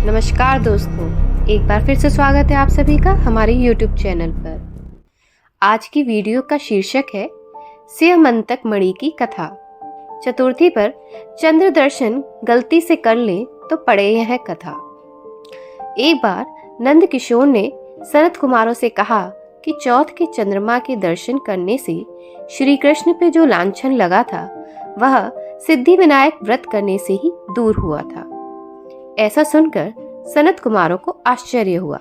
नमस्कार दोस्तों, एक बार फिर से स्वागत है आप सभी का हमारे YouTube चैनल पर। आज की वीडियो का शीर्षक है स्यमंतक मणि की कथा। चतुर्थी पर चंद्र दर्शन गलती से कर लें तो पड़े यह कथा। एक बार नंद किशोर ने सनत कुमारों से कहा कि चौथ के चंद्रमा के दर्शन करने से श्री कृष्ण पे जो लांछन लगा था वह सिद्धि विनायक व्रत करने से ही दूर हुआ था। ऐसा सुनकर सनत कुमारों को आश्चर्य हुआ।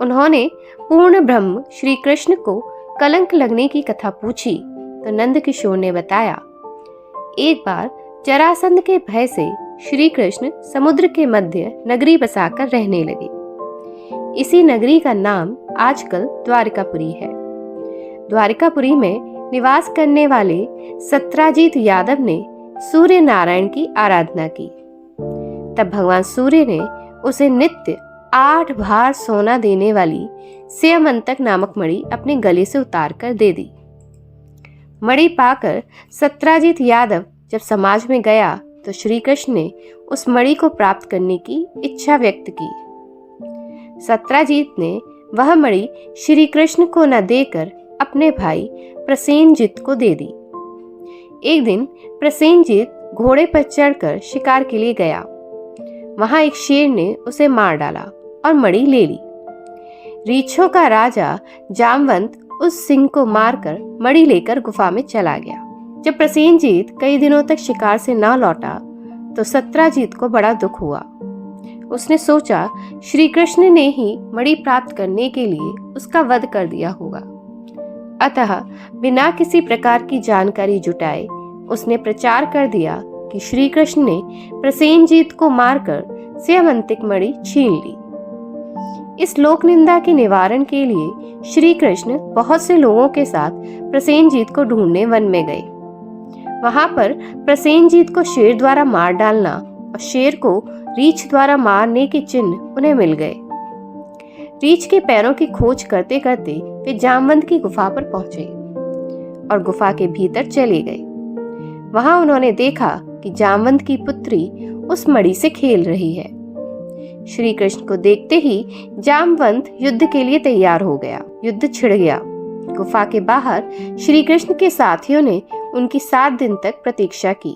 उन्होंने पूर्ण ब्रह्म श्री कृष्ण को कलंक लगने की कथा पूछी तो नंद किशोर ने बताया, एक बार जरासंध के भय से श्री कृष्ण समुद्र के मध्य नगरी बसाकर रहने लगे। इसी नगरी का नाम आजकल द्वारिकापुरी है। द्वारिकापुरी में निवास करने वाले सत्राजीत यादव ने सूर्य नारायण की आराधना की। तब भगवान सूर्य ने उसे नित्य 8 भार सोना देने वाली स्यमंतक नामक मणि अपने गले से उतार कर दे दी। मणि पाकर सत्राजीत यादव जब समाज में गया तो श्री कृष्ण ने उस मणि को प्राप्त करने की इच्छा व्यक्त की। सत्राजीत ने वह मणि श्री कृष्ण को न देकर अपने भाई प्रसेनजीत को दे दी। एक दिन प्रसेनजीत घोड़े पर चढ़कर शिकार के लिए गया। वहां एक शेर ने उसे मार डाला और मणि ले ली। रीछों का राजा जामवंत उस सिंह को मारकर मणि लेकर गुफा में चला गया। जब प्रसेनजीत कई दिनों तक शिकार से न लौटा तो सत्राजीत को बड़ा दुख हुआ। उसने सोचा श्री कृष्ण ने ही मणि प्राप्त करने के लिए उसका वध कर दिया होगा। अतः बिना किसी प्रकार की जानकारी जुटाए उसने प्रचार कर दिया कि श्री कृष्ण ने प्रसेनजीत को मारकर स्यमंतक मणि छीन ली। इस लोक निंदा के निवारण के लिए श्री कृष्ण बहुत से लोगों के साथ प्रसेनजीत को ढूंढने वन में गए। वहां पर प्रसेनजीत को शेर द्वारा मार डालना और शेर को रीछ द्वारा मारने के चिन्ह उन्हें मिल गए। रीछ के पैरों की खोज करते करते वे जामवंत की गुफा पर पहुंचे और गुफा के भीतर चले गए। वहां उन्होंने देखा कि जामवंत की पुत्री उस मणि से खेल रही है। श्री कृष्ण को देखते ही जामवंत युद्ध के लिए तैयार हो गया। युद्ध छिड़ गया। गुफा के बाहर श्री कृष्ण के साथियों ने उनकी 7 दिन तक प्रतीक्षा की।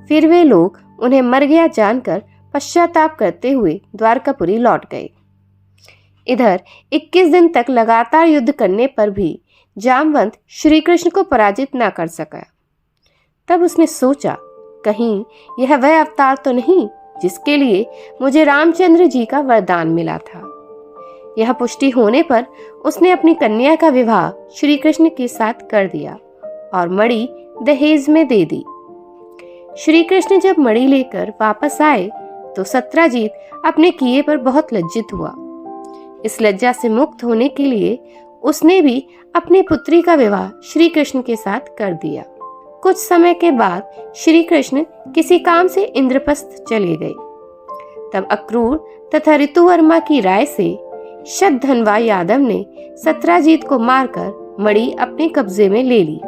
फिर वे लोग उन्हें मर गया जानकर पश्चाताप करते हुए द्वारकापुरी लौट गए। इधर 21 दिन तक लगातार युद्ध करने पर भी जामवंत श्री कृष्ण को पराजित न कर सका। तब उसने सोचा, कहीं यह वह अवतार तो नहीं जिसके लिए मुझे रामचंद्र जी का वरदान मिला था। यह पुष्टि होने पर उसने अपनी कन्या का विवाह श्री कृष्ण के साथ कर दिया और मणि दहेज में दे दी। श्री कृष्ण जब मणि लेकर वापस आए तो सत्राजीत अपने किए पर बहुत लज्जित हुआ। इस लज्जा से मुक्त होने के लिए उसने भी अपनी पुत्री का विवाह श्री कृष्ण के साथ कर दिया। कुछ समय के बाद श्री कृष्ण किसी काम से इंद्रप्रस्थ चले गए। तब अक्रूर तथा ऋतुवर्मा की राय से शतधनवा यादव ने सत्राजीत को मारकर मणि अपने कब्जे में ले ली।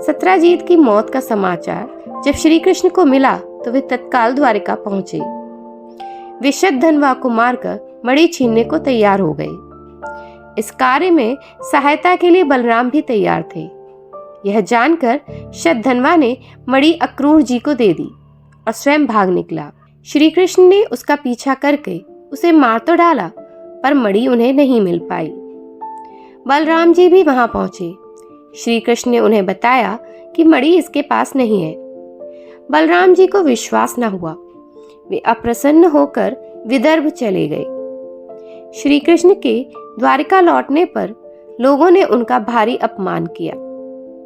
सत्राजीत की मौत का समाचार जब श्री कृष्ण को मिला तो वे तत्काल द्वारिका पहुंचे। वे शतधनवा को मारकर मणि छीनने को तैयार हो गए। इस कार्य में सहायता के लिए बलराम भी तैयार थे। यह जानकर शतधनवा ने मणि अक्रूर जी को दे दी और स्वयं भाग निकला। श्री कृष्ण ने उसका पीछा करके उसे मार तो डाला पर मणि उन्हें नहीं मिल पाई। बलराम जी भी वहां पहुंचे। श्री कृष्ण ने उन्हें बताया कि मणि इसके पास नहीं है। बलराम जी को विश्वास न हुआ। वे अप्रसन्न होकर विदर्भ चले गए। श्री कृष्ण के द्वारिका लौटने पर लोगों ने उनका भारी अपमान किया।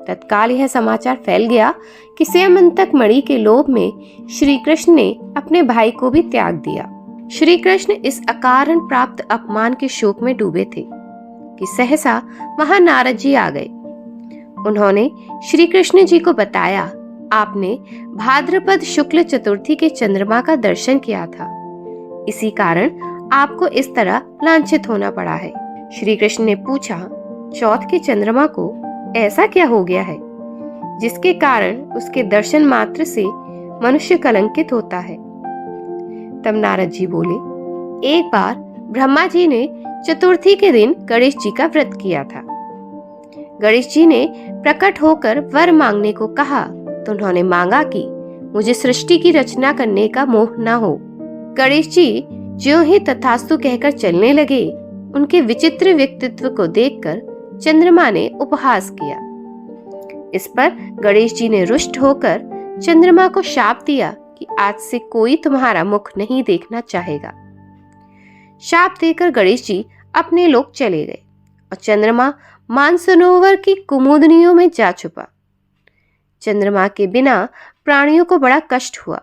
तत्काल यह समाचार फैल गया कि स्यमंतक मणि के लोभ में श्री कृष्ण ने अपने भाई को भी त्याग दिया। श्री कृष्ण इस अकारण प्राप्त अपमान के शोक में डूबे थे कि सहसा वहां नारद जी आ गए। उन्होंने श्री कृष्ण जी को बताया, आपने भाद्रपद शुक्ल चतुर्थी के चंद्रमा का दर्शन किया था, इसी कारण आपको इस तरह लांछित होना पड़ा है। श्री कृष्ण ने पूछा, चौथ के चंद्रमा को ऐसा क्या हो गया है जिसके कारण उसके दर्शन मात्र से मनुष्य कलंकित होता है? तब नारद जी बोले, एक बार ब्रह्मा जी ने चतुर्थी के दिन गणेश जी का व्रत किया था। गणेश जी ने प्रकट होकर वर मांगने को कहा तो उन्होंने मांगा कि मुझे सृष्टि की रचना करने का मोह न हो। गणेश जी ज्यों ही तथास्तु कहकर चलने लगे, उनके विचित्र व्यक्तित्व को देखकर चंद्रमा ने उपहास किया। इस पर गणेश जी ने रुष्ट होकर चंद्रमा को शाप दिया कि आज से कोई तुम्हारा मुख नहीं देखना चाहेगा। शाप देकर गणेश जी अपने लोक चले गए और चंद्रमा मानसरोवर की कुमुदनियों में जा छुपा। चंद्रमा के बिना प्राणियों को बड़ा कष्ट हुआ।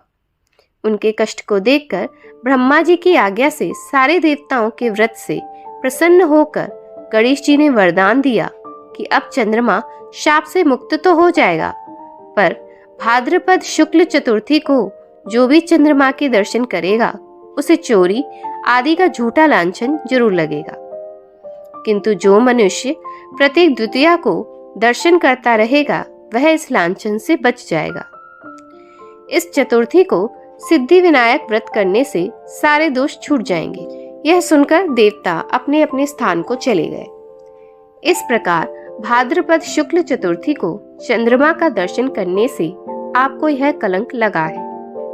उनके कष्ट को देखकर ब्रह्मा जी की आज्ञा से सारे देवताओं के व्रत से प्रसन्न होकर गणेश जी ने वरदान दिया कि अब चंद्रमा शाप से मुक्त तो हो जाएगा, पर भाद्रपद शुक्ल चतुर्थी को जो भी चंद्रमा के दर्शन करेगा उसे चोरी आदि का झूठा लांछन जरूर लगेगा, किंतु जो मनुष्य प्रत्येक द्वितीया को दर्शन करता रहेगा वह इस लांछन से बच जाएगा। इस चतुर्थी को सिद्धि विनायक व्रत करने से सारे दोष छूट जाएंगे। यह सुनकर देवता अपने अपने स्थान को चले गए। इस प्रकार भाद्रपद शुक्ल चतुर्थी को चंद्रमा का दर्शन करने से आपको यह कलंक लगा है।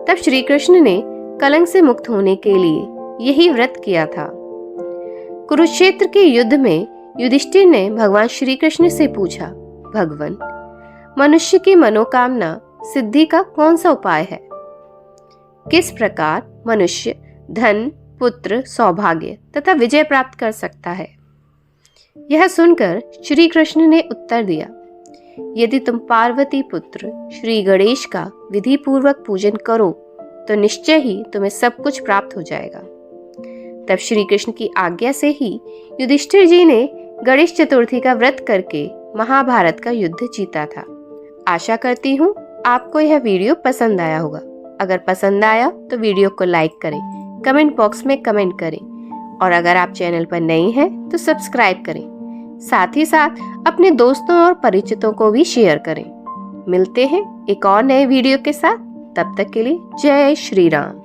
तब श्री कृष्ण ने कलंक से मुक्त होने के लिए यही व्रत किया था। कुरुक्षेत्र के युद्ध में युधिष्ठिर ने भगवान श्री कृष्ण से पूछा, भगवान, मनुष्य की मनोकामना सिद्धि का कौन सा उपाय है? किस प्रकार मनुष्य धन, पुत्र, सौभाग्य तथा विजय प्राप्त कर सकता है? यह सुनकर श्री कृष्ण ने उत्तर दिया, यदि तुम पार्वती पुत्र श्री गणेश का विधि पूर्वक पूजन करो तो निश्चय ही तुम्हें सब कुछ प्राप्त हो जाएगा। तब श्री कृष्ण की आज्ञा से ही युधिष्ठिर जी ने गणेश चतुर्थी का व्रत करके महाभारत का युद्ध जीता था। आशा करती हूँ आपको यह वीडियो पसंद आया होगा। अगर पसंद आया तो वीडियो को लाइक करें, कमेंट बॉक्स में कमेंट करें और अगर आप चैनल पर नए हैं तो सब्सक्राइब करें। साथ ही साथ अपने दोस्तों और परिचितों को भी शेयर करें। मिलते हैं एक और नए वीडियो के साथ। तब तक के लिए जय श्री राम।